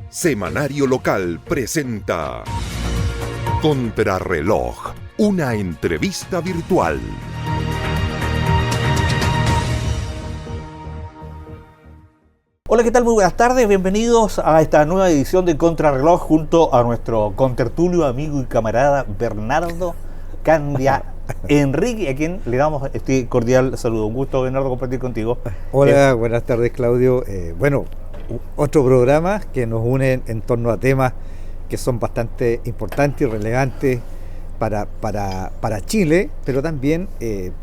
Semanario Local presenta Contrarreloj, una entrevista virtual. Hola, ¿qué tal? Muy buenas tardes, bienvenidos a esta nueva edición de Contrarreloj junto a nuestro contertulio, amigo y camarada Bernardo Candia Enrique, a quien le damos este cordial saludo. Un gusto, Bernardo, compartir contigo. Hola, buenas tardes, Claudio. Otro programa que nos une en torno a temas que son bastante importantes y relevantes para Chile, pero también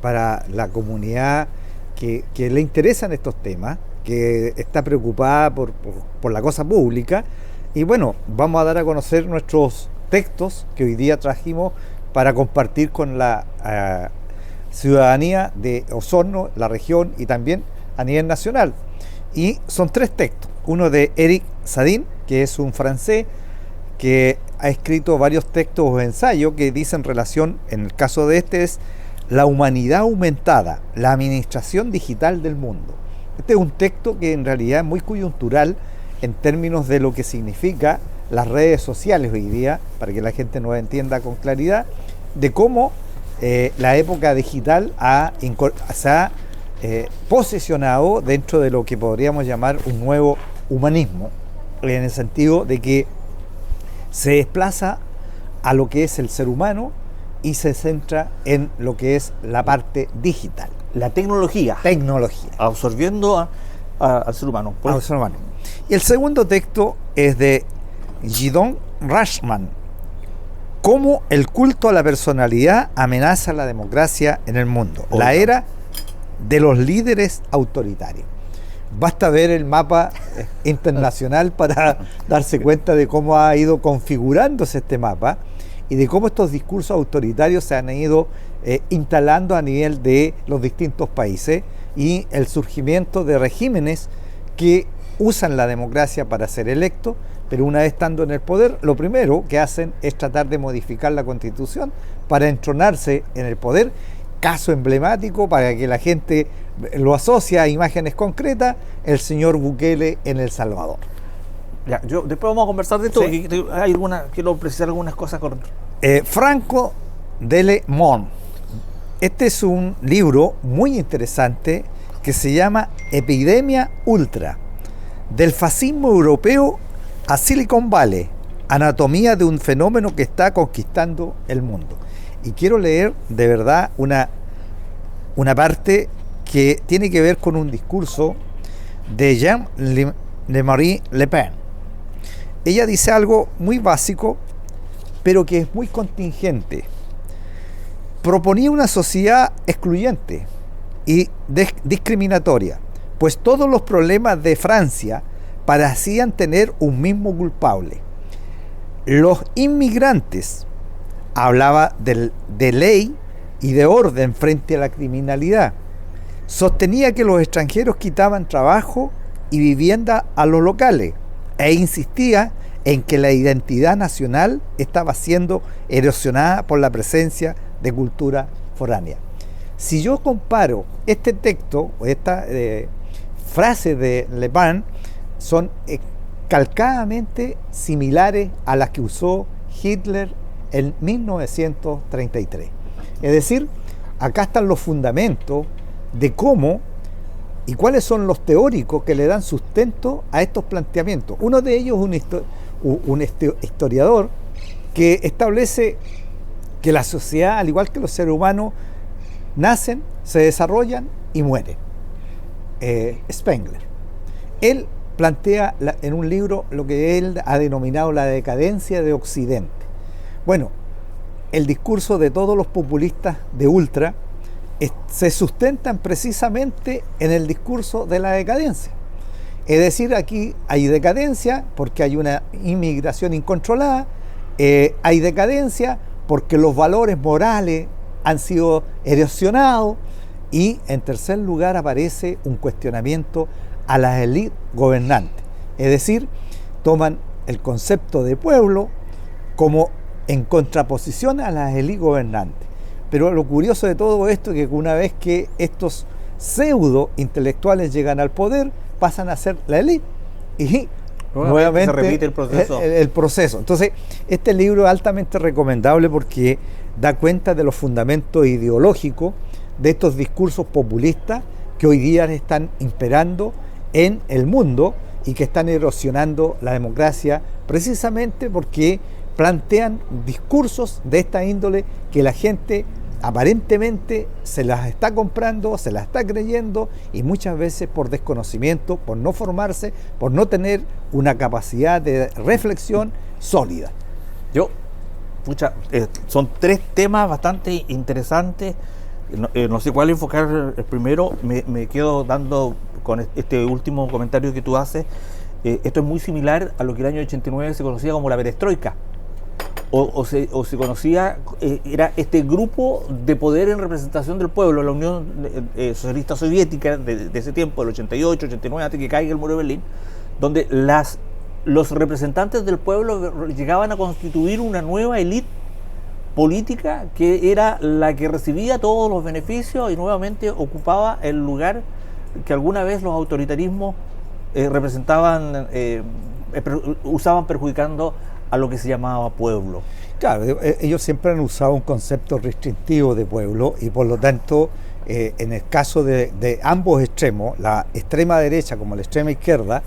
para la comunidad que le interesan estos temas, que está preocupada por la cosa pública. Y bueno, vamos a dar a conocer nuestros textos que hoy día trajimos para compartir con la ciudadanía de Osorno, la región y también a nivel nacional. Y son tres textos. Uno de Eric Sadin, que es un francés que ha escrito varios textos o ensayos que dicen relación, en el caso de este, es la humanidad aumentada, la administración digital del mundo. Este es un texto que en realidad es muy coyuntural en términos de lo que significa las redes sociales hoy día, para que la gente nos entienda con claridad, de cómo la época digital se ha posicionado dentro de lo que podríamos llamar un nuevo humanismo, en el sentido de que se desplaza a lo que es el ser humano y se centra en lo que es la parte digital. La tecnología. Absorbiendo al ser humano. Al ser humano. Y el segundo texto es de Gidon Rashman, cómo el culto a la personalidad amenaza la democracia en el mundo. Oiga. La era de los líderes autoritarios. Basta ver el mapa internacional para darse cuenta de cómo ha ido configurándose este mapa y de cómo estos discursos autoritarios se han ido instalando a nivel de los distintos países y el surgimiento de regímenes que usan la democracia para ser electos, pero una vez estando en el poder, lo primero que hacen es tratar de modificar la Constitución para entronarse en el poder. Caso emblemático, para que la gente lo asocie a imágenes concretas, el señor Bukele en El Salvador. Ya, después vamos a conversar de esto. Sí. Quiero precisar algunas cosas con Franco de Le Monde. Este es un libro muy interesante que se llama Epidemia Ultra, del fascismo europeo a Silicon Valley, anatomía de un fenómeno que está conquistando el mundo. Y quiero leer de verdad una parte que tiene que ver con un discurso de Jean-Marie Le Pen. Ella dice algo muy básico, pero que es muy contingente. Proponía una sociedad excluyente y discriminatoria, pues todos los problemas de Francia parecían tener un mismo culpable: los inmigrantes. Hablaba de ley y de orden frente a la criminalidad. Sostenía que los extranjeros quitaban trabajo y vivienda a los locales e insistía en que la identidad nacional estaba siendo erosionada por la presencia de cultura foránea. Si yo comparo este texto o esta frase de Le Pen, son calcadamente similares a las que usó Hitler en 1933. Es decir, acá están los fundamentos de cómo y cuáles son los teóricos que le dan sustento a estos planteamientos. Uno de ellos es un historiador que establece que la sociedad, al igual que los seres humanos, nacen, se desarrollan y mueren. Spengler. Él plantea en un libro lo que él ha denominado la decadencia de Occidente. Bueno, el discurso de todos los populistas de ultra se sustentan precisamente en el discurso de la decadencia. Es decir, aquí hay decadencia porque hay una inmigración incontrolada, hay decadencia porque los valores morales han sido erosionados y, en tercer lugar, aparece un cuestionamiento a las élites gobernantes. Es decir, toman el concepto de pueblo como en contraposición a las élites gobernantes. Pero lo curioso de todo esto es que una vez que estos pseudo intelectuales llegan al poder, pasan a ser la élite y Nuevamente se repite el proceso. El proceso. Entonces, este libro es altamente recomendable porque da cuenta de los fundamentos ideológicos de estos discursos populistas que hoy día están imperando en el mundo y que están erosionando la democracia precisamente porque plantean discursos de esta índole que la gente aparentemente se las está comprando, se las está creyendo y muchas veces por desconocimiento, por no formarse, por no tener una capacidad de reflexión sólida. Son tres temas bastante interesantes. No sé cuál enfocar el primero. Me quedo dando con este último comentario que tú haces. Esto es muy similar a lo que el año 89 se conocía como la perestroika. O se conocía, era este grupo de poder en representación del pueblo, la Unión Socialista Soviética de ese tiempo, del 88, 89, antes que caiga el muro de Berlín, donde los representantes del pueblo llegaban a constituir una nueva élite política que era la que recibía todos los beneficios y nuevamente ocupaba el lugar que alguna vez los autoritarismos usaban perjudicando a lo que se llamaba pueblo. Claro, ellos siempre han usado un concepto restrictivo de pueblo y por lo tanto en el caso de ambos extremos, la extrema derecha como la extrema izquierda,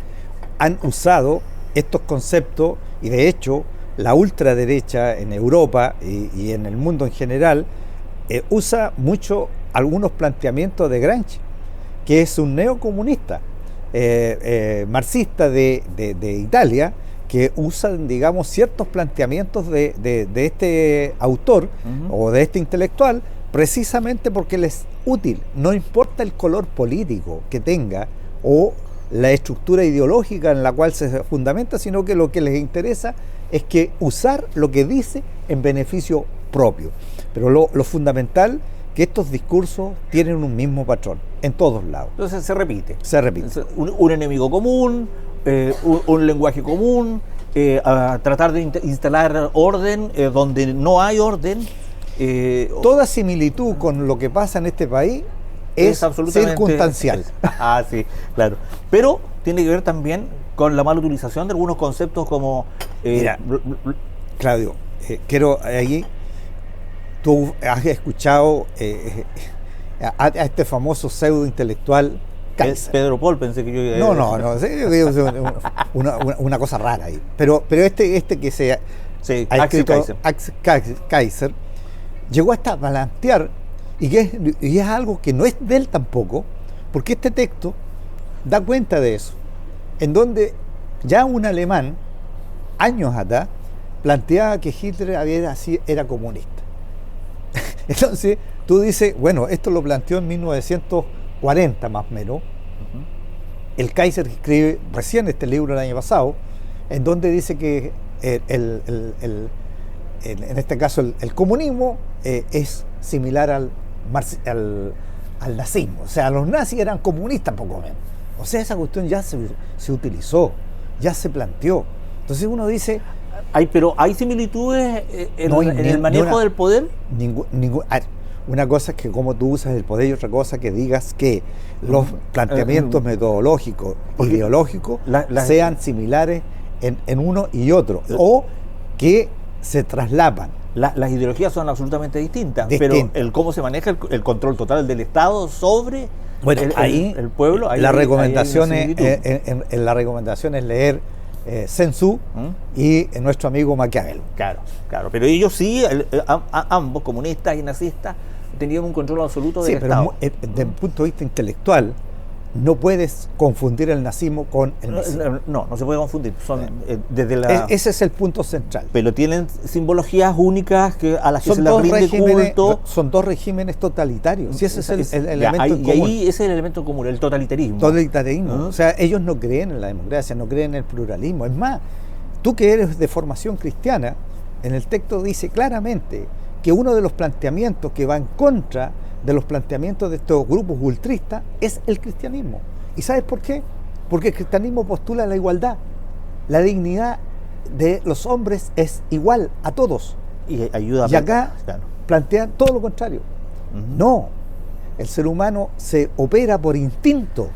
han usado estos conceptos y de hecho la ultraderecha en Europa y en el mundo en general usa mucho algunos planteamientos de Gramsci, que es un neocomunista marxista de Italia, que usan, digamos, ciertos planteamientos de este autor o de este intelectual, precisamente porque les es útil. No importa el color político que tenga o la estructura ideológica en la cual se fundamenta, sino que lo que les interesa es que usar lo que dice en beneficio propio. Pero lo fundamental que estos discursos tienen un mismo patrón en todos lados. Entonces se repite. Se repite. Un enemigo común, un lenguaje común, a tratar de instalar orden donde no hay orden. Toda similitud con lo que pasa en este país es circunstancial. Sí, claro. Pero tiene que ver también con la mala utilización de algunos conceptos como... Mira, Claudio, quiero ahí... Tú has escuchado a este famoso pseudo intelectual Kaiser. Pedro Paul, pensé que yo iba a decir. No, una cosa rara ahí. Pero este que se ha escrito, Kaiser, llegó hasta a plantear, y es algo que no es de él tampoco, porque este texto da cuenta de eso, en donde ya un alemán, años atrás, planteaba que Hitler era comunista. Entonces tú dices, bueno, esto lo planteó en 1940 más o menos. El Kaiser escribe recién este libro el año pasado, en donde dice que en este caso el comunismo es similar al nazismo. O sea, los nazis eran comunistas poco menos. O sea, esa cuestión ya se utilizó, ya se planteó. Entonces uno dice... Pero ¿hay similitudes en el manejo del poder? Una cosa es que como tú usas el poder y otra cosa que digas que los planteamientos metodológicos, ideológicos, sean similares en uno y otro, o que se traslapan. Las ideologías son absolutamente distintas, pero el cómo se maneja el control total del Estado sobre el pueblo. La recomendación es leer Sun Tzu y nuestro amigo Maquiavelo. Claro, pero ellos sí, ambos, comunistas y nazistas, tenían un control absoluto del Estado. Pero desde el punto de vista intelectual, no puedes confundir el nazismo con el nazismo. No se puede confundir. Ese es el punto central. Pero tienen simbologías únicas a las que se les rinde culto. Son dos regímenes totalitarios. Sí, ese es el elemento común. Y ahí ese es el elemento común, el totalitarismo. O sea, ellos no creen en la democracia, no creen en el pluralismo. Es más, tú que eres de formación cristiana, en el texto dice claramente que uno de los planteamientos que va en contra de los planteamientos de estos grupos ultristas es el cristianismo. ¿Y sabes por qué? Porque el cristianismo postula la igualdad. La dignidad de los hombres es igual a todos. Y ayuda. Y acá plantean todo lo contrario. No, el ser humano se opera por instinto.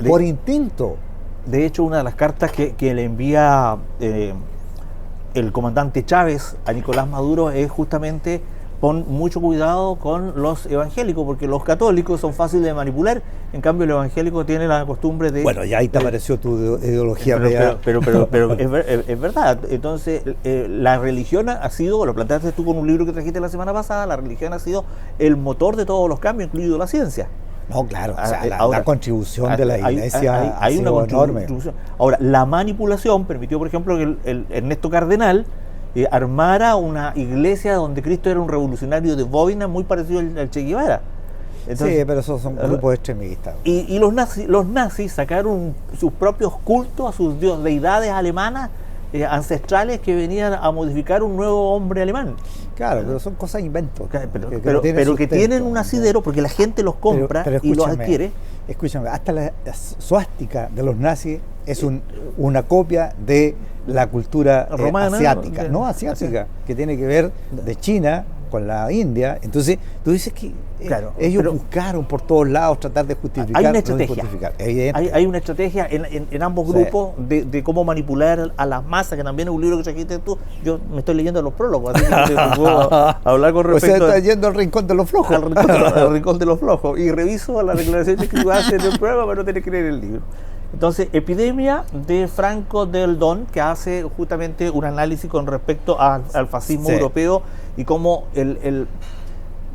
Por instinto. De hecho, una de las cartas que le envía el comandante Chávez a Nicolás Maduro es justamente: pon mucho cuidado con los evangélicos, porque los católicos son fáciles de manipular, en cambio el evangélico tiene la costumbre de... Bueno, ya ahí te apareció tu ideología. Pero es verdad. Entonces, la religión ha sido, lo planteaste tú con un libro que trajiste la semana pasada, la religión ha sido el motor de todos los cambios, incluido la ciencia. No, claro, o sea, Ahora, la contribución de la iglesia hay una enorme. Ahora, la manipulación permitió, por ejemplo, que el Ernesto Cardenal armara una iglesia donde Cristo era un revolucionario de bóvina muy parecido al Che Guevara. Entonces, sí, pero esos son grupos extremistas. Y los nazis sacaron sus propios cultos a sus deidades alemanas ancestrales que venían a modificar un nuevo hombre alemán. Claro, pero son cosas inventos. Pero que tienen un asidero porque la gente los compra y los adquiere. Escúchame, hasta la suástica de los nazis es una copia de la cultura romana, asiática, no asiática, que tiene que ver de China con la India. Entonces, tú dices que ellos buscaron por todos lados tratar de justificar. Hay una estrategia. Hay una estrategia en ambos grupos de cómo manipular a las masas, que también es un libro que trajiste tú. Yo me estoy leyendo los prólogos, así que te puedo hablar con respecto. O sea, está yendo al rincón de los flojos. Al rincón de los flojos. Y reviso las declaraciones que tú haces en el programa, pero no tenés que leer el libro. Entonces, Epidemia, de Franco Del Don, que hace justamente un análisis con respecto al fascismo europeo y cómo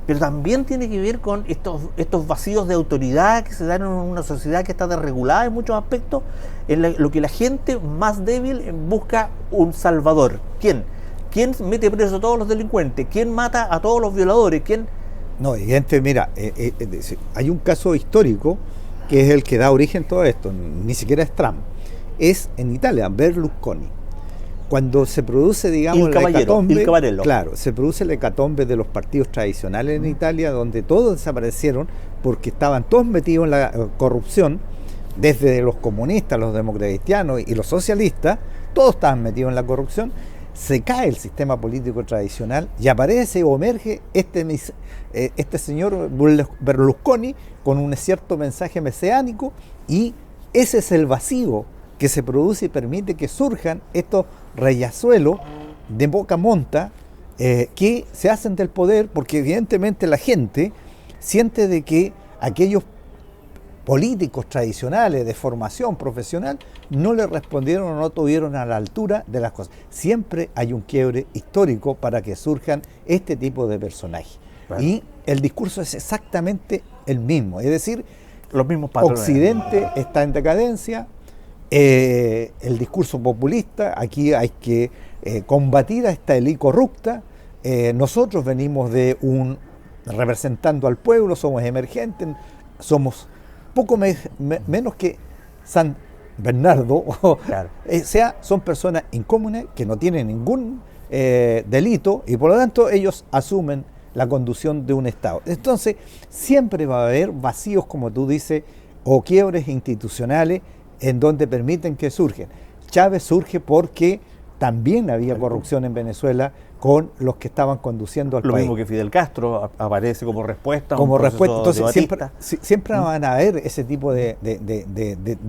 pero también tiene que ver con estos vacíos de autoridad que se dan en una sociedad que está desregulada en muchos aspectos, en lo que la gente más débil busca un salvador. ¿Quién? ¿Quién mete preso a todos los delincuentes? ¿Quién mata a todos los violadores? ¿Quién? No, evidente, mira, hay un caso histórico que es el que da origen a todo esto, ni siquiera es Trump, es en Italia, Berlusconi. Cuando se produce, digamos, la hecatombe, claro, se produce la hecatombe de los partidos tradicionales en Italia, donde todos desaparecieron porque estaban todos metidos en la corrupción, desde los comunistas, los democratacristianos y los socialistas, todos estaban metidos en la corrupción. Se cae el sistema político tradicional y aparece o emerge este señor Berlusconi con un cierto mensaje mesiánico, y ese es el vacío que se produce y permite que surjan estos reyazuelos de poca monta que se hacen del poder, porque evidentemente la gente siente de que aquellos políticos tradicionales de formación profesional no le respondieron o no tuvieron a la altura de las cosas. Siempre hay un quiebre histórico para que surjan este tipo de personajes. Bueno. Y el discurso es exactamente el mismo, es decir, los mismos patrones. Occidente está en decadencia, el discurso populista, aquí hay que combatir a esta élite corrupta, nosotros venimos de representando al pueblo, somos emergentes, somos poco menos que San Bernardo, claro. Son personas incómunes que no tienen ningún delito y por lo tanto ellos asumen la conducción de un Estado. Entonces siempre va a haber vacíos, como tú dices, o quiebres institucionales en donde permiten que surgen. Chávez surge porque también había corrupción en Venezuela con los que estaban conduciendo al país. Lo mismo que Fidel Castro aparece como respuesta a un proceso. Entonces siempre van a haber ese tipo de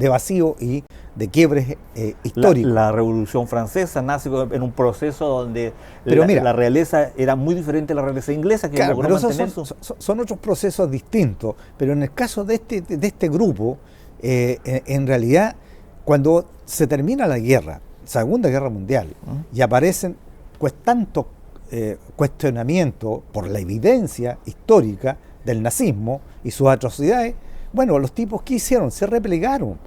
vacío y de quiebres históricos. La Revolución Francesa nace en un proceso donde la realeza era muy diferente a la realeza inglesa, que claro, pero son otros procesos distintos. Pero en el caso de este grupo, en realidad, cuando se termina la guerra, Segunda Guerra Mundial, y aparecen tanto cuestionamiento por la evidencia histórica del nazismo y sus atrocidades, bueno, los tipos ¿qué hicieron? Se replegaron.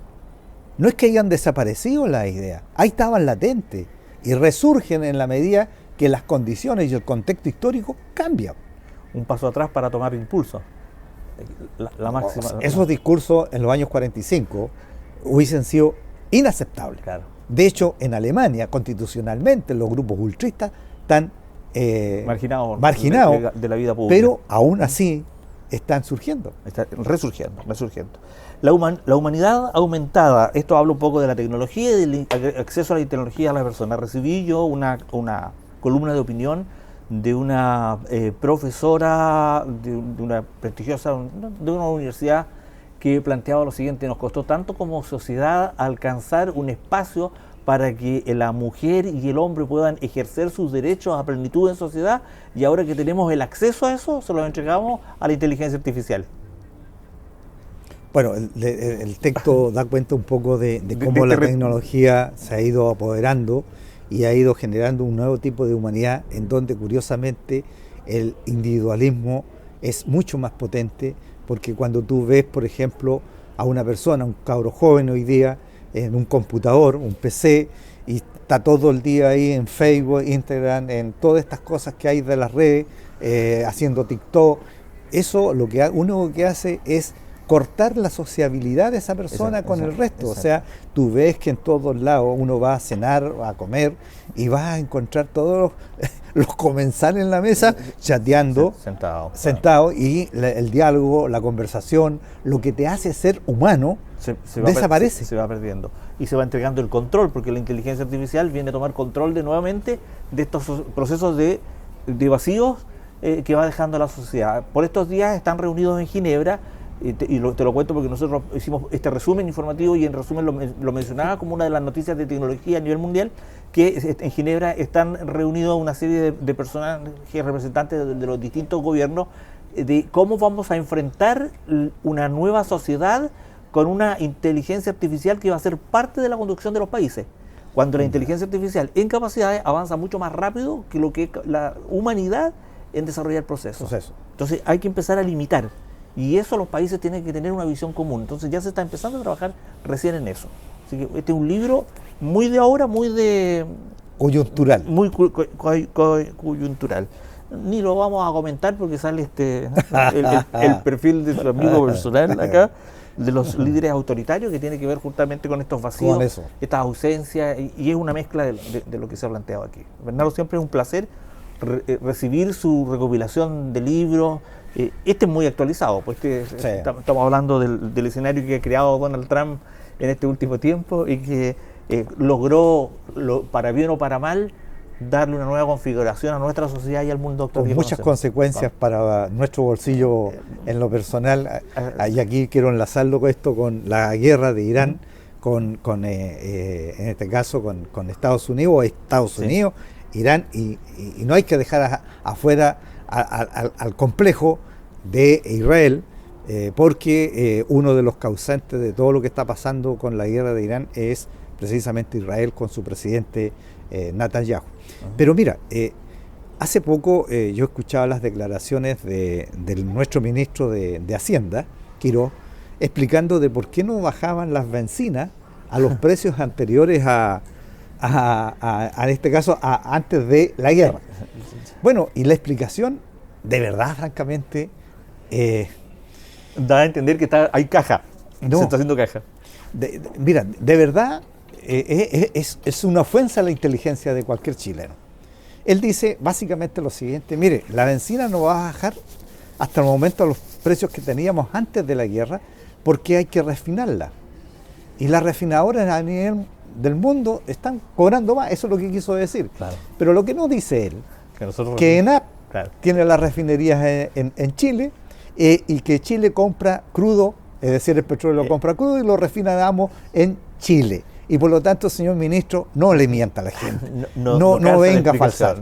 No es que hayan desaparecido las ideas, ahí estaban latentes y resurgen en la medida que las condiciones y el contexto histórico cambian. Un paso atrás para tomar impulso. La máxima. Esos discursos en los años 45 hubiesen sido inaceptables. Claro. De hecho, en Alemania, constitucionalmente, los grupos ultristas están marginados de la vida pública. Pero aún así están surgiendo. Están resurgiendo. La humanidad aumentada, esto habla un poco de la tecnología y del acceso a la tecnología a la persona. Recibí yo una columna de opinión de una profesora de una prestigiosa, de una universidad que planteaba lo siguiente: nos costó tanto como sociedad alcanzar un espacio para que la mujer y el hombre puedan ejercer sus derechos a plenitud en sociedad, y ahora que tenemos el acceso a eso, se lo entregamos a la inteligencia artificial. Bueno, el texto da cuenta un poco de cómo la tecnología se ha ido apoderando y ha ido generando un nuevo tipo de humanidad en donde, curiosamente, el individualismo es mucho más potente, porque cuando tú ves, por ejemplo, a una persona, un cabro joven hoy día, en un computador, un PC, y está todo el día ahí en Facebook, Instagram, en todas estas cosas que hay de las redes, haciendo TikTok, eso lo que uno que hace es cortar la sociabilidad de esa persona con el resto. O sea, tú ves que en todos lados uno va a cenar, va a comer y vas a encontrar todos los comensales en la mesa chateando, sentados, y el diálogo, la conversación, lo que te hace ser humano, desaparece. Se va perdiendo y se va entregando el control, porque la inteligencia artificial viene a tomar control nuevamente de estos procesos de vacíos que va dejando la sociedad. Por estos días están reunidos en Ginebra. Te lo cuento porque nosotros hicimos este resumen informativo, y en resumen lo mencionaba como una de las noticias de tecnología a nivel mundial, que en Ginebra están reunidos una serie de personajes representantes de los distintos gobiernos, de cómo vamos a enfrentar una nueva sociedad con una inteligencia artificial que va a ser parte de la conducción de los países. Cuando la inteligencia artificial en capacidades avanza mucho más rápido que lo que la humanidad en desarrollar procesos. Entonces hay que empezar a limitar. Y eso los países tienen que tener una visión común. Entonces ya se está empezando a trabajar recién en eso. Así que este es un libro muy de ahora, muy de... coyuntural. Muy coyuntural. Ni lo vamos a comentar porque sale el perfil de su amigo personal acá, de los líderes autoritarios, que tiene que ver justamente con estos vacíos, estas ausencias, y es una mezcla de lo que se ha planteado aquí. Bernardo, siempre es un placer recibir su recopilación de libros. Este es muy actualizado, pues estamos hablando del escenario que ha creado Donald Trump en este último tiempo, y que logró, para bien o para mal, darle una nueva configuración a nuestra sociedad y al mundo actual. Con muchas consecuencias para nuestro bolsillo en lo personal, y aquí quiero enlazarlo con esto, con la guerra de Irán, en este caso con Estados Unidos, Irán, y no hay que dejar afuera al complejo de Israel, porque uno de los causantes de todo lo que está pasando con la guerra de Irán es precisamente Israel, con su presidente Netanyahu. Pero mira, hace poco yo escuchaba las declaraciones de nuestro ministro de Hacienda, Quirós, explicando de por qué no bajaban las bencinas a los precios anteriores en este caso, antes de la guerra. Bueno, y la explicación, de verdad, francamente... da a entender que hay caja, no, se está haciendo caja. Mira, de verdad, es una ofensa a la inteligencia de cualquier chileno. Él dice básicamente lo siguiente: mire, la bencina no va a bajar hasta el momento a los precios que teníamos antes de la guerra, porque hay que refinarla. Y las refinadoras a nivel del mundo están cobrando más, eso es lo que quiso decir. Claro. Pero lo que no dice él, que ENAP tiene las refinerías en Chile, y que Chile compra crudo, es decir, el petróleo lo compra crudo y lo refinamos en Chile. Y por lo tanto, señor ministro, no le mienta a la gente. No venga a falsar.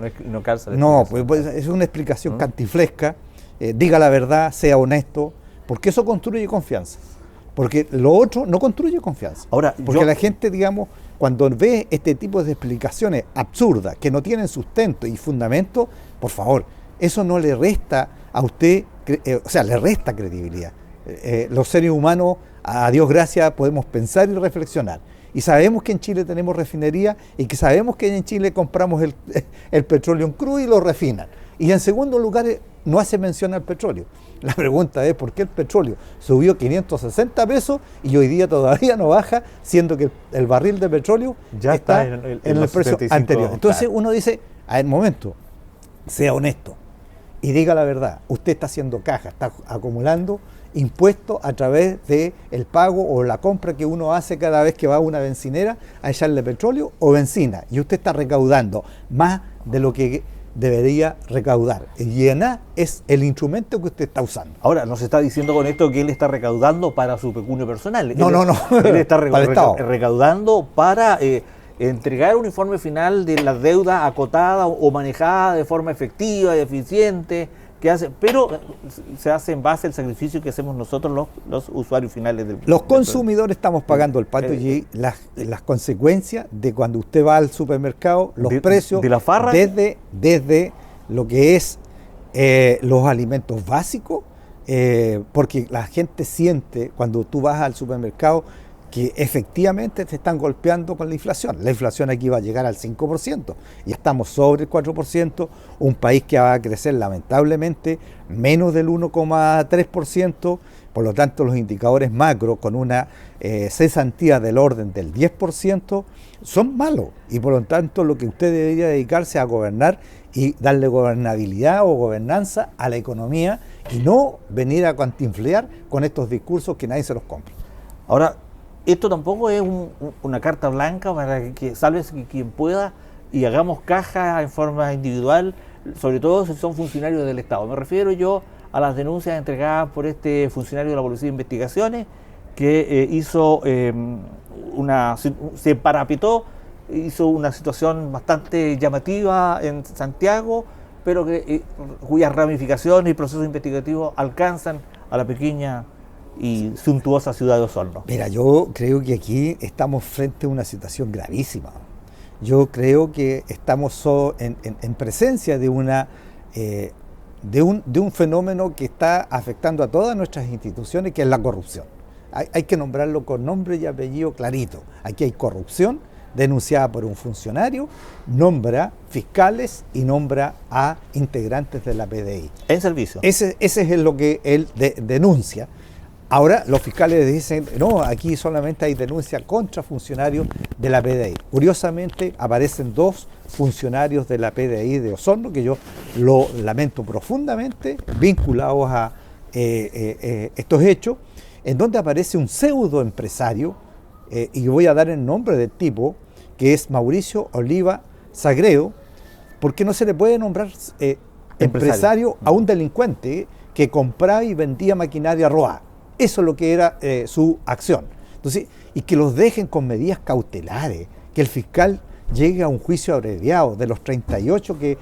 No, pues es una explicación cantiflesca. Diga la verdad, sea honesto, porque eso construye confianza. Porque lo otro no construye confianza. Ahora, porque la gente, digamos, cuando ve este tipo de explicaciones absurdas, que no tienen sustento y fundamento, por favor, eso no le resta a usted, le resta credibilidad. Los seres humanos, a Dios gracias, podemos pensar y reflexionar. Y sabemos que en Chile tenemos refinería, y que sabemos que en Chile compramos el petróleo en crudo y lo refinan. Y en segundo lugar, no hace mención al petróleo. La pregunta es por qué el petróleo subió 560 pesos y hoy día todavía no baja, siendo que el barril de petróleo ya está en el precio anterior. Entonces uno dice, a ver, momento, sea honesto y diga la verdad. Usted está haciendo caja, está acumulando impuestos a través del pago o la compra que uno hace cada vez que va a una bencinera a echarle petróleo o benzina. Y usted está recaudando más de lo que debería recaudar. Y ENA es el instrumento que usted está usando. Ahora, nos está diciendo con esto que él está recaudando para su pecunio personal. No. Él está Para el Estado. recaudando para entregar un informe final de las deudas acotadas o manejadas de forma efectiva y eficiente, pero se hace en base al sacrificio que hacemos nosotros los usuarios finales del Los consumidores estamos pagando el pato y las consecuencias de cuando usted va al supermercado, los precios de la farra, desde lo que es los alimentos básicos, porque la gente siente cuando tú vas al supermercado que efectivamente te están golpeando con la inflación. La inflación aquí va a llegar al 5%, y estamos sobre el 4%, un país que va a crecer lamentablemente menos del 1,3%, por lo tanto los indicadores macro con una cesantía del orden del 10% son malos, y por lo tanto lo que usted debería dedicarse a gobernar y darle gobernabilidad o gobernanza a la economía, y no venir a cantinflear con estos discursos que nadie se los compra. Ahora, esto tampoco es una carta blanca para que sálvese quien pueda y hagamos caja en forma individual, sobre todo si son funcionarios del Estado. Me refiero yo a las denuncias entregadas por este funcionario de la Policía de Investigaciones que se parapetó, hizo una situación bastante llamativa en Santiago, pero cuyas ramificaciones y procesos investigativos alcanzan a la pequeña y suntuosa ciudad de Osorno. Mira, yo creo que aquí estamos frente a una situación gravísima. Yo creo que estamos en presencia de un fenómeno que está afectando a todas nuestras instituciones, que es la corrupción. Hay que nombrarlo con nombre y apellido clarito. Aquí hay corrupción denunciada por un funcionario, nombra fiscales y nombra a integrantes de la PDI. En servicio. Ese es lo que él denuncia. Ahora los fiscales dicen, no, aquí solamente hay denuncia contra funcionarios de la PDI. Curiosamente aparecen 2 funcionarios de la PDI de Osorno, que yo lo lamento profundamente, vinculados a estos hechos, en donde aparece un pseudo empresario, y voy a dar el nombre del tipo, que es Mauricio Oliva Sagredo, porque no se le puede nombrar empresario a un delincuente que compraba y vendía maquinaria robada. Eso es lo que era su acción. Entonces, y que los dejen con medidas cautelares, que el fiscal llegue a un juicio abreviado de los 38 que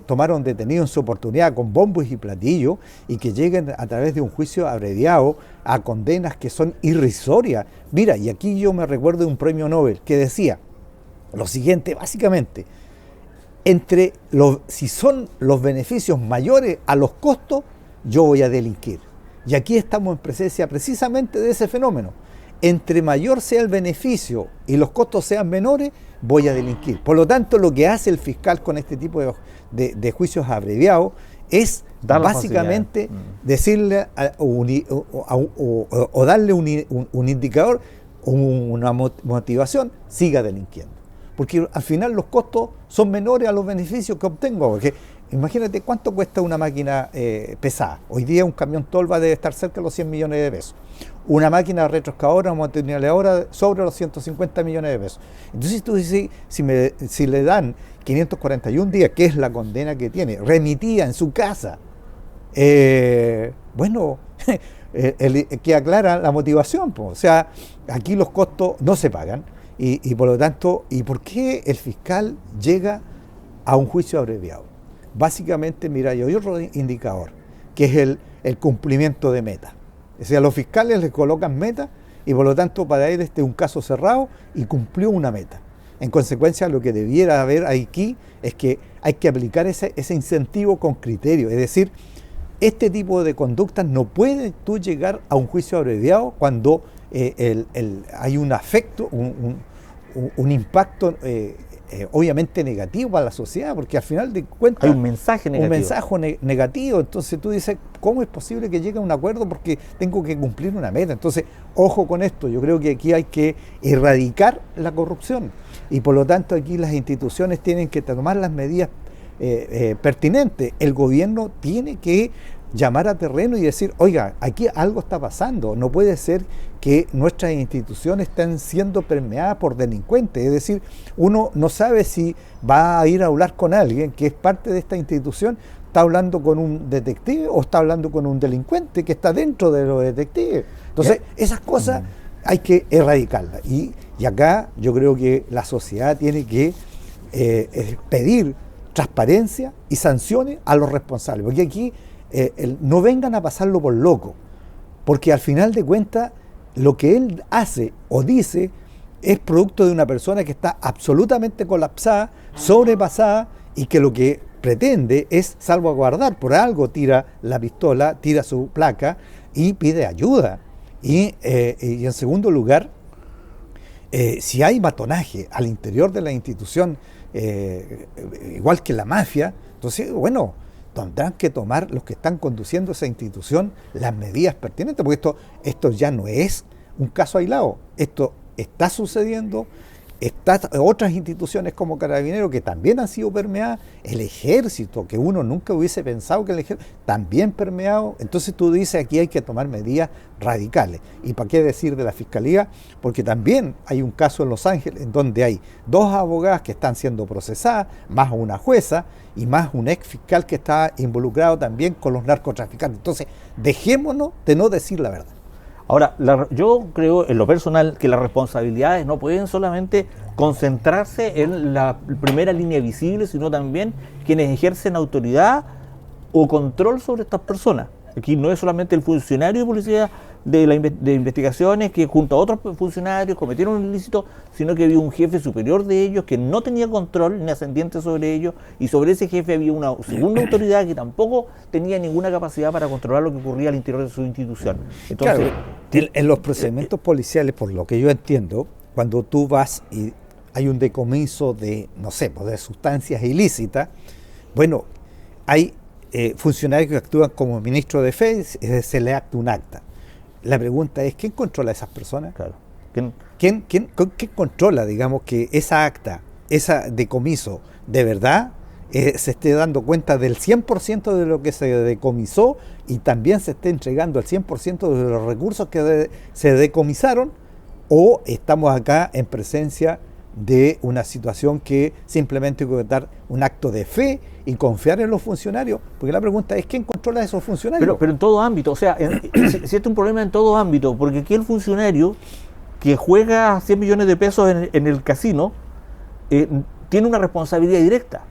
tomaron detenidos en su oportunidad con bombos y platillos, y que lleguen a través de un juicio abreviado a condenas que son irrisorias. Mira, y aquí yo me recuerdo de un premio Nobel que decía lo siguiente, básicamente, si son los beneficios mayores a los costos, yo voy a delinquir. Y aquí estamos en presencia precisamente de ese fenómeno. Entre mayor sea el beneficio y los costos sean menores, voy a delinquir. Por lo tanto, lo que hace el fiscal con este tipo de juicios abreviados es básicamente decirle o darle un indicador, una motivación, siga delinquiendo. Porque al final los costos son menores a los beneficios que obtengo. Porque imagínate cuánto cuesta una máquina pesada. Hoy día un camión tolva debe estar cerca de los 100 millones de pesos. Una máquina retroexcavadora, una motoneladora sobre los 150 millones de pesos. Entonces tú dices, si le dan 541 días, que es la condena que tiene, remitida en su casa, bueno, queda clara la motivación. O sea, aquí los costos no se pagan. Y por lo tanto, ¿y por qué el fiscal llega a un juicio abreviado? Básicamente, mira, hay otro indicador, que es el cumplimiento de metas. O sea, los fiscales les colocan metas y por lo tanto para él este es un caso cerrado y cumplió una meta. En consecuencia, lo que debiera haber aquí es que hay que aplicar ese incentivo con criterio. Es decir, este tipo de conductas no puede tú llegar a un juicio abreviado cuando hay un afecto, un impacto obviamente negativo para la sociedad, porque al final de cuentas hay un mensaje negativo. Un mensaje negativo. Entonces tú dices, ¿cómo es posible que llegue a un acuerdo porque tengo que cumplir una meta? Entonces, ojo con esto, yo creo que aquí hay que erradicar la corrupción y por lo tanto aquí las instituciones tienen que tomar las medidas pertinentes. El gobierno tiene que llamar a terreno y decir, oiga, aquí algo está pasando, no puede ser que nuestras instituciones estén siendo permeadas por delincuentes, es decir, uno no sabe si va a ir a hablar con alguien que es parte de esta institución, está hablando con un detective o está hablando con un delincuente que está dentro de los detectives. Entonces, esas cosas hay que erradicarlas. Y acá yo creo que la sociedad tiene que pedir transparencia y sanciones a los responsables, porque aquí no vengan a pasarlo por loco, porque al final de cuentas lo que él hace o dice es producto de una persona que está absolutamente colapsada, sobrepasada, y que lo que pretende es salvaguardar. Por algo tira la pistola, tira su placa y pide ayuda. Y en segundo lugar, si hay matonaje al interior de la institución, igual que la mafia, entonces, bueno, tendrán que tomar los que están conduciendo esa institución las medidas pertinentes, porque esto ya no es un caso aislado, esto está sucediendo. Otras instituciones como Carabineros que también han sido permeadas, el Ejército, que uno nunca hubiese pensado que el Ejército, también permeado. Entonces tú dices, aquí hay que tomar medidas radicales. ¿Y para qué decir de la Fiscalía? Porque también hay un caso en Los Ángeles en donde hay 2 abogadas que están siendo procesadas, más una jueza y más un ex fiscal que está involucrado también con los narcotraficantes. Entonces, dejémonos de no decir la verdad. Ahora, yo creo en lo personal que las responsabilidades no pueden solamente concentrarse en la primera línea visible, sino también quienes ejercen autoridad o control sobre estas personas. Aquí no es solamente el funcionario de policía de investigaciones que junto a otros funcionarios cometieron un ilícito, sino que había un jefe superior de ellos que no tenía control ni ascendiente sobre ellos, y sobre ese jefe había una segunda autoridad que tampoco tenía ninguna capacidad para controlar lo que ocurría al interior de su institución. Entonces, claro, en los procedimientos policiales, por lo que yo entiendo, cuando tú vas y hay un decomiso de, no sé, de sustancias ilícitas, bueno, hay funcionarios que actúan como ministro de fe, se le acta un acta. La pregunta es, ¿quién controla a esas personas? Claro. ¿Quién controla, digamos, que esa acta, ese decomiso, de verdad se esté dando cuenta del 100% de lo que se decomisó y también se esté entregando el 100% de los recursos que se decomisaron? ¿O estamos acá en presencia de una situación que simplemente hay que dar un acto de fe y confiar en los funcionarios? Porque la pregunta es, ¿quién controla a esos funcionarios? Pero en todo ámbito, o sea, si es un problema en todo ámbito, porque aquí el funcionario que juega 100 millones de pesos en el casino tiene una responsabilidad directa,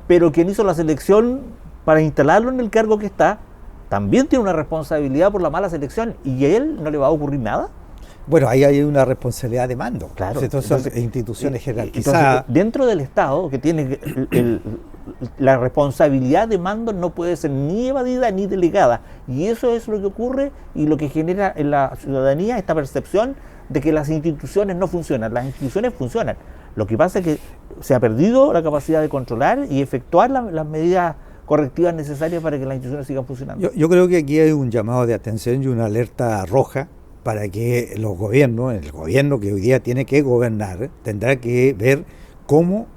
pero quien hizo la selección para instalarlo en el cargo que está, también tiene una responsabilidad por la mala selección, y a él no le va a ocurrir nada. Bueno, ahí hay una responsabilidad de mando. Claro. Entonces, son instituciones jerarquizadas. Entonces, dentro del Estado, que tiene la responsabilidad de mando no puede ser ni evadida ni delegada. Y eso es lo que ocurre y lo que genera en la ciudadanía esta percepción de que las instituciones no funcionan. Las instituciones funcionan. Lo que pasa es que se ha perdido la capacidad de controlar y efectuar las medidas correctivas necesarias para que las instituciones sigan funcionando. Yo creo que aquí hay un llamado de atención y una alerta roja para que los gobiernos, el gobierno que hoy día tiene que gobernar, tendrá que ver cómo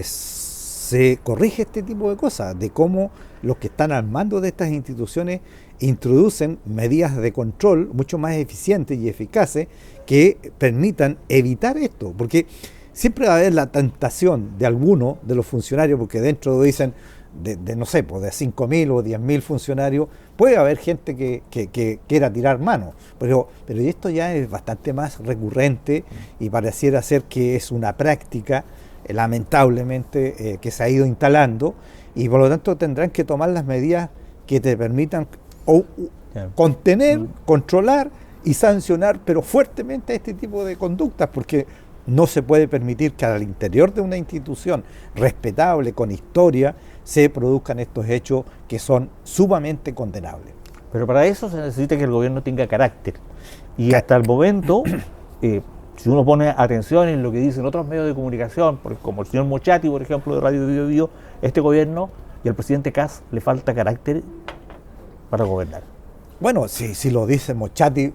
se corrige este tipo de cosas, de cómo los que están al mando de estas instituciones introducen medidas de control mucho más eficientes y eficaces que permitan evitar esto, porque siempre va a haber la tentación de alguno de los funcionarios, porque dentro dicen de no sé, pues de 5.000 o 10.000 funcionarios, puede haber gente que quiera tirar mano, pero esto ya es bastante más recurrente y pareciera ser que es una práctica, lamentablemente, que se ha ido instalando, y por lo tanto tendrán que tomar las medidas que te permitan contener, controlar y sancionar, pero fuertemente, este tipo de conductas, porque no se puede permitir que al interior de una institución respetable, con historia, se produzcan estos hechos que son sumamente condenables. Pero para eso se necesita que el gobierno tenga carácter. Y hasta el momento, si uno pone atención en lo que dicen otros medios de comunicación, como el señor Mochati, por ejemplo, de Radio Bio Bio, este gobierno y al presidente Kast le falta carácter para gobernar. Bueno, si lo dice Mochati,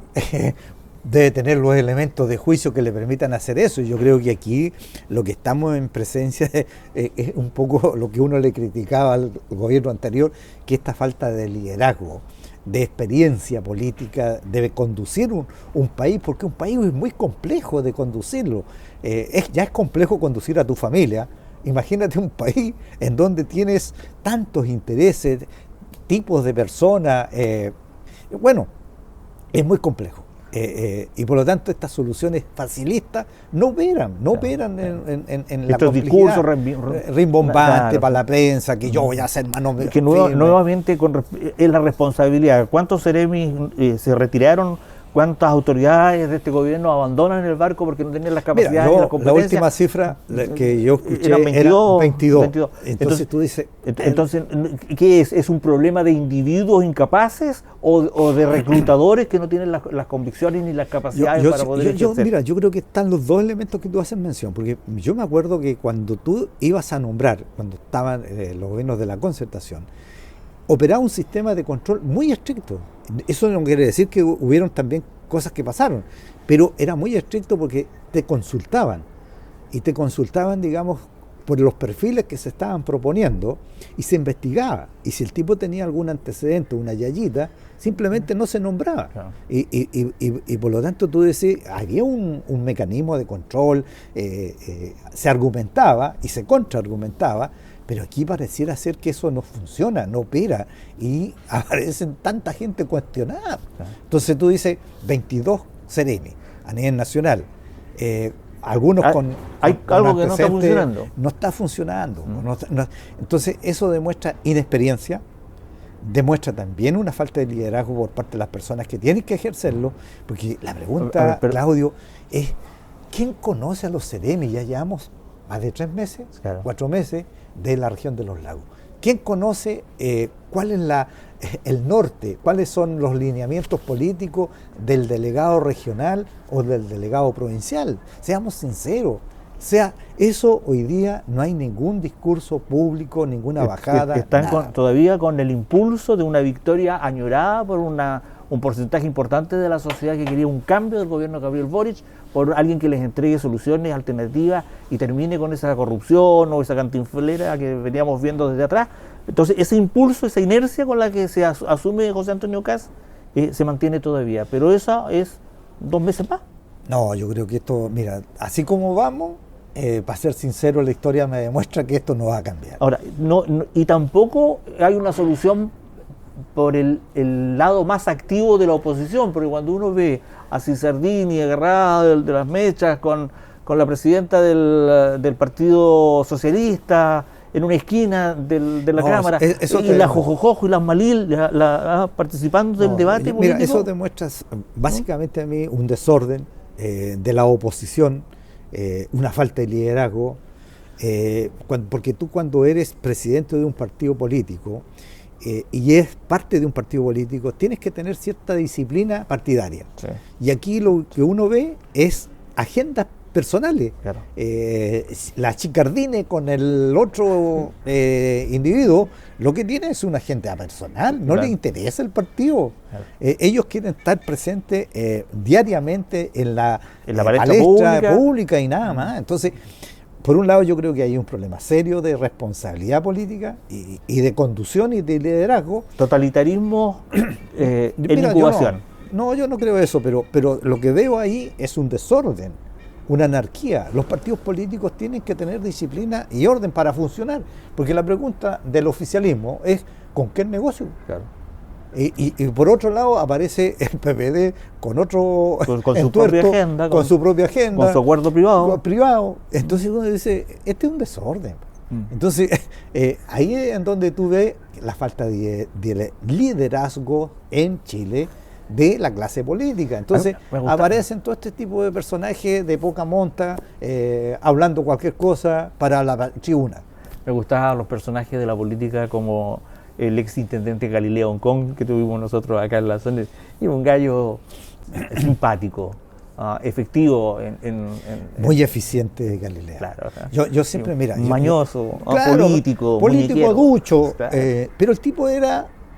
debe tener los elementos de juicio que le permitan hacer eso. Y yo creo que aquí lo que estamos en presencia es un poco lo que uno le criticaba al gobierno anterior, que esta falta de liderazgo, de experiencia política, debe conducir un país, porque un país es muy complejo de conducirlo. Ya es complejo conducir a tu familia. Imagínate un país en donde tienes tantos intereses, tipos de personas. Bueno, es muy complejo. Y por lo tanto estas soluciones facilistas no operan en la estos discursos rimbombantes para la prensa, que yo voy a hacer mano que nuevamente es la responsabilidad. ¿Cuántos seremis se retiraron? ¿Cuántas autoridades de este gobierno abandonan el barco porque no tenían las capacidades y las competencias? La última cifra que yo escuché eran 22. Entonces tú dices... Entonces, ¿qué es? ¿Es un problema de individuos incapaces o de reclutadores que no tienen las convicciones ni las capacidades para poder ejercer? Mira, yo creo que están los dos elementos que tú haces mención, porque yo me acuerdo que cuando tú ibas a nombrar, cuando estaban los gobiernos de la concertación, operaba un sistema de control muy estricto. Eso no quiere decir que hubieron también cosas que pasaron, pero era muy estricto porque te consultaban, y te consultaban, digamos, por los perfiles que se estaban proponiendo, y se investigaba, y si el tipo tenía algún antecedente, una yayita, simplemente no se nombraba. Claro. Y por lo tanto tú decís, había un mecanismo de control, se argumentaba y se contraargumentaba, pero aquí pareciera ser que eso no funciona, no opera, y aparecen tanta gente cuestionada. Entonces tú dices, 22 seremi a nivel nacional, algunos hay algo que no está funcionando. No está funcionando. Entonces eso demuestra inexperiencia, demuestra también una falta de liderazgo por parte de las personas que tienen que ejercerlo, porque la pregunta, Claudio, es ¿quién conoce a los seremi? Ya llevamos más de 3 meses, claro. 4 meses de la región de los lagos. ¿Quién conoce cuál es el norte, cuáles son los lineamientos políticos del delegado regional o del delegado provincial? Seamos sinceros. O sea, eso hoy día no hay ningún discurso público, ninguna bajada. Están todavía con el impulso de una victoria añorada por un porcentaje importante de la sociedad que quería un cambio del gobierno de Gabriel Boric, por alguien que les entregue soluciones alternativas y termine con esa corrupción o esa cantinflera que veníamos viendo desde atrás. Entonces ese impulso, esa inercia con la que se asume José Antonio Kast se mantiene todavía, pero esa es 2 meses más. No, yo creo que esto, mira, así como vamos, para ser sincero, la historia me demuestra que esto no va a cambiar. Ahora, y tampoco hay una solución por el lado más activo de la oposición, porque cuando uno ve a Cicerdini agarrada de las mechas con la presidenta del Partido Socialista en una esquina de la Cámara, y la Jojojojo y las Malil participando del debate político. Mira, eso demuestra básicamente a mí un desorden de la oposición, una falta de liderazgo, porque tú cuando eres presidente de un partido político, y es parte de un partido político, tienes que tener cierta disciplina partidaria. Sí. Y aquí lo que uno ve es agendas personales. Claro. La Chicardine con el otro individuo, lo que tiene es una agenda personal, no le interesa el partido. Claro. Ellos quieren estar presentes diariamente en la palestra pública y nada más. Entonces, por un lado yo creo que hay un problema serio de responsabilidad política y de conducción y de liderazgo. Totalitarismo en incubación. Yo no creo eso, pero lo que veo ahí es un desorden, una anarquía. Los partidos políticos tienen que tener disciplina y orden para funcionar, porque la pregunta del oficialismo es ¿con qué negocio? Claro. Y por otro lado aparece el PPD con otro con su propia agenda, con su propia agenda, con su acuerdo privado. Entonces uno dice, este es un desorden. Entonces ahí es en donde tú ves la falta de liderazgo en Chile de la clase política. Entonces aparecen todo este tipo de personajes de poca monta, hablando cualquier cosa para la tribuna. Me gustaban los personajes de la política como el ex intendente Galileo Hong Kong que tuvimos nosotros acá en la zona, y un gallo simpático, efectivo, muy eficiente Galileo. Claro, yo siempre, mira, mañoso, claro, político ducho, claro. Pero el tipo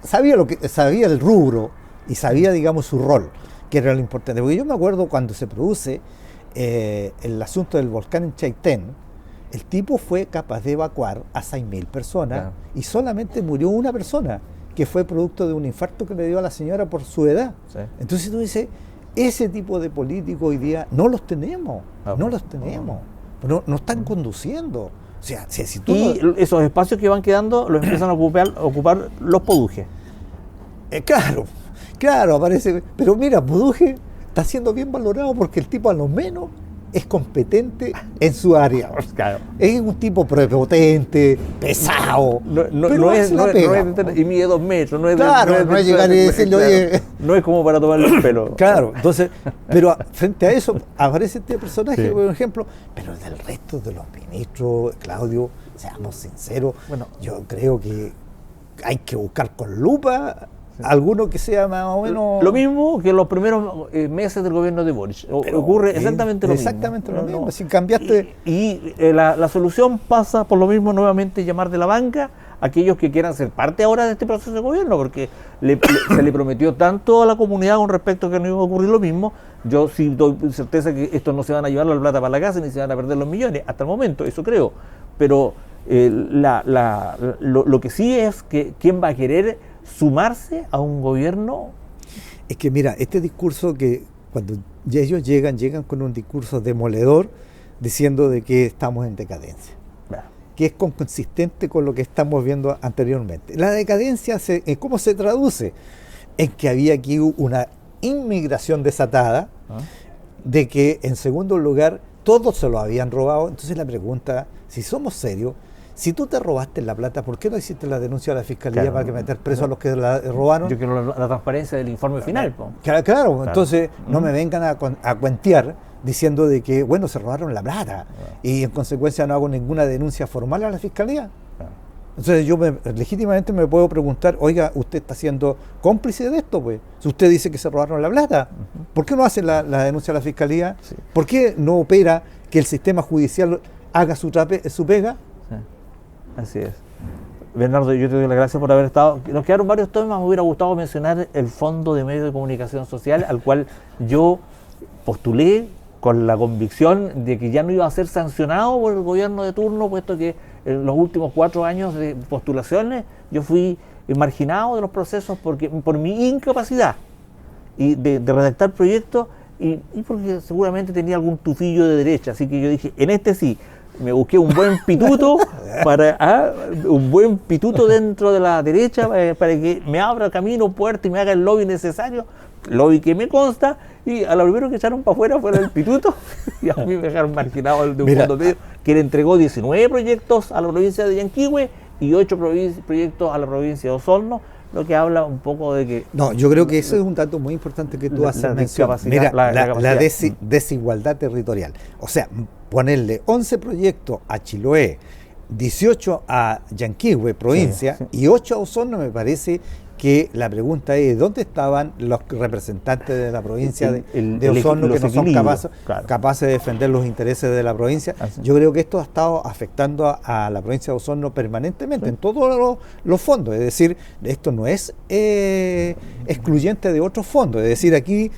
sabía el rubro y sabía, digamos, su rol. que era lo importante. Porque yo me acuerdo cuando se produce el asunto del volcán en Chaitén, el tipo fue capaz de evacuar a 6.000 personas, Claro. y solamente murió una persona, que fue producto de un infarto que le dio a la señora por su edad. Sí. Entonces tú dices, ese tipo de políticos hoy día no los tenemos, Ah, no los tenemos, no están conduciendo. O sea, si tú Y esos espacios que van quedando los empiezan a ocupar los podujes. claro, aparece. Pero mira, Buduje está siendo bien valorado porque el tipo a lo menos es competente en su área. Claro. Es un tipo prepotente, pesado. pero hace la pega. Y mide 2 metros. No es Claro, no es llegar y decirle, oye. No es como para tomarle el pelo. Claro, entonces, pero frente a eso aparece este personaje, Sí. por ejemplo, pero del resto de los ministros, Claudio, seamos sinceros, Bueno. yo creo que hay que buscar con lupa alguno que sea más o menos... Lo mismo que en los primeros meses del gobierno de Boric. Pero Ocurre es exactamente lo mismo. exactamente lo No, mismo. no. Si cambiaste... La solución pasa por lo mismo nuevamente llamar de la banca a aquellos que quieran ser parte ahora de este proceso de gobierno, porque se le prometió tanto a la comunidad con respecto a que no iba a ocurrir lo mismo. Yo sí doy certeza que estos no se van a llevar la plata para la casa ni se van a perder los millones, hasta el momento, eso creo. Pero lo que sí es que quién va a querer sumarse a un gobierno. Es que mira, este discurso que cuando ellos llegan con un discurso demoledor diciendo de que estamos en decadencia, que es consistente con lo que estamos viendo anteriormente. La decadencia, ¿cómo se traduce? En que había aquí una inmigración desatada, de que en segundo lugar todos se lo habían robado. Entonces la pregunta, si somos serios, si tú te robaste la plata, ¿por qué no hiciste la denuncia a la fiscalía Claro, para que meter preso a los que la robaron? Yo quiero la transparencia del informe final. Claro. Entonces no me vengan a cuentear diciendo de que, bueno, se robaron la plata y en consecuencia no hago ninguna denuncia formal a la fiscalía. Entonces yo legítimamente me puedo preguntar, oiga, ¿usted está siendo cómplice de esto? Pues si usted dice que se robaron la plata, ¿por qué no hace la denuncia a la fiscalía? Sí. ¿Por qué no opera que el sistema judicial haga su pega? Así es. Bernardo, yo te doy las gracias por haber estado. Nos quedaron varios temas, me hubiera gustado mencionar el Fondo de Medios de Comunicación Social, al cual yo postulé con la convicción de que ya no iba a ser sancionado por el gobierno de turno, puesto que en los últimos 4 años de postulaciones yo fui marginado de los procesos por mi incapacidad y de redactar proyectos y porque seguramente tenía algún tufillo de derecha, así que yo dije, en este sí. Me busqué un buen pituto un buen pituto dentro de la derecha para que me abra camino, puerta y me haga el lobby necesario, lobby que me consta, y a lo primero que echaron para afuera fue el pituto y a mí me dejaron marginado de un fondo medio que le entregó 19 proyectos a la provincia de Yanquihue y 8 proyectos a la provincia de Osorno, lo que habla un poco de que... No, yo creo que eso es un dato muy importante que tú haces mención. Mira, la desigualdad territorial. O sea, ponerle 11 proyectos a Chiloé, 18 a Yanquihue, provincia, sí. y 8 a Osorno, me parece que la pregunta es, ¿dónde estaban los representantes de la provincia de Osorno que no son capaces de defender los intereses de la provincia? Así. Yo creo que esto ha estado afectando a la provincia de Osorno permanentemente, en todos los fondos. Es decir, esto no es excluyente de otros fondos. Es decir, aquí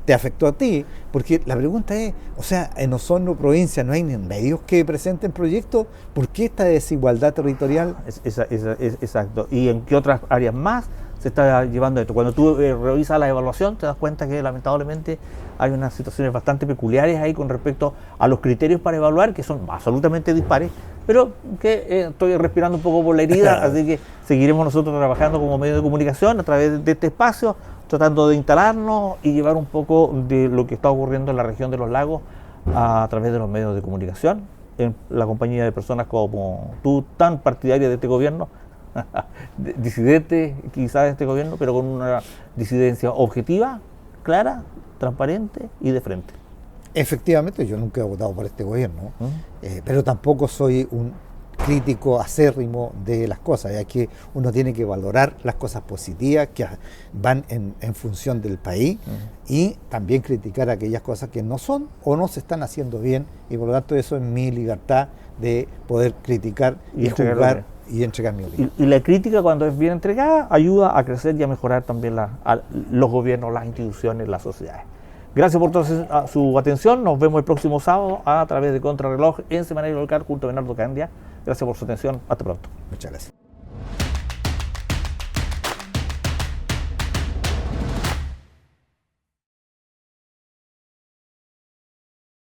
te afectó a ti, porque la pregunta es, o sea, en Osorno provincia no hay ni medios que presenten proyectos, ¿por qué esta desigualdad territorial? Exacto. ¿Y en qué otras áreas más se está llevando esto? Cuando tú revisas la evaluación te das cuenta que lamentablemente hay unas situaciones bastante peculiares ahí con respecto a los criterios para evaluar, que son absolutamente dispares, pero que estoy respirando un poco por la herida, así que seguiremos nosotros trabajando como medio de comunicación a través de este espacio, tratando de instalarnos y llevar un poco de lo que está ocurriendo en la región de los lagos a través de los medios de comunicación, en la compañía de personas como tú, tan partidaria de este gobierno, disidente quizás de este gobierno, pero con una disidencia objetiva, clara, transparente y de frente. Efectivamente, yo nunca he votado por este gobierno, pero tampoco soy un crítico acérrimo de las cosas. Es que uno tiene que valorar las cosas positivas que van en función del país y también criticar aquellas cosas que no son o no se están haciendo bien, y por lo tanto eso es mi libertad de poder criticar y juzgar y entregar mi opinión. Y la crítica, cuando es bien entregada, ayuda a crecer y a mejorar también los gobiernos, las instituciones, las sociedades. Gracias por toda su atención. Nos vemos el próximo sábado a través de Contrarreloj en Semanario Local junto a Bernardo Candia. Gracias por su atención. Hasta pronto. Muchas gracias.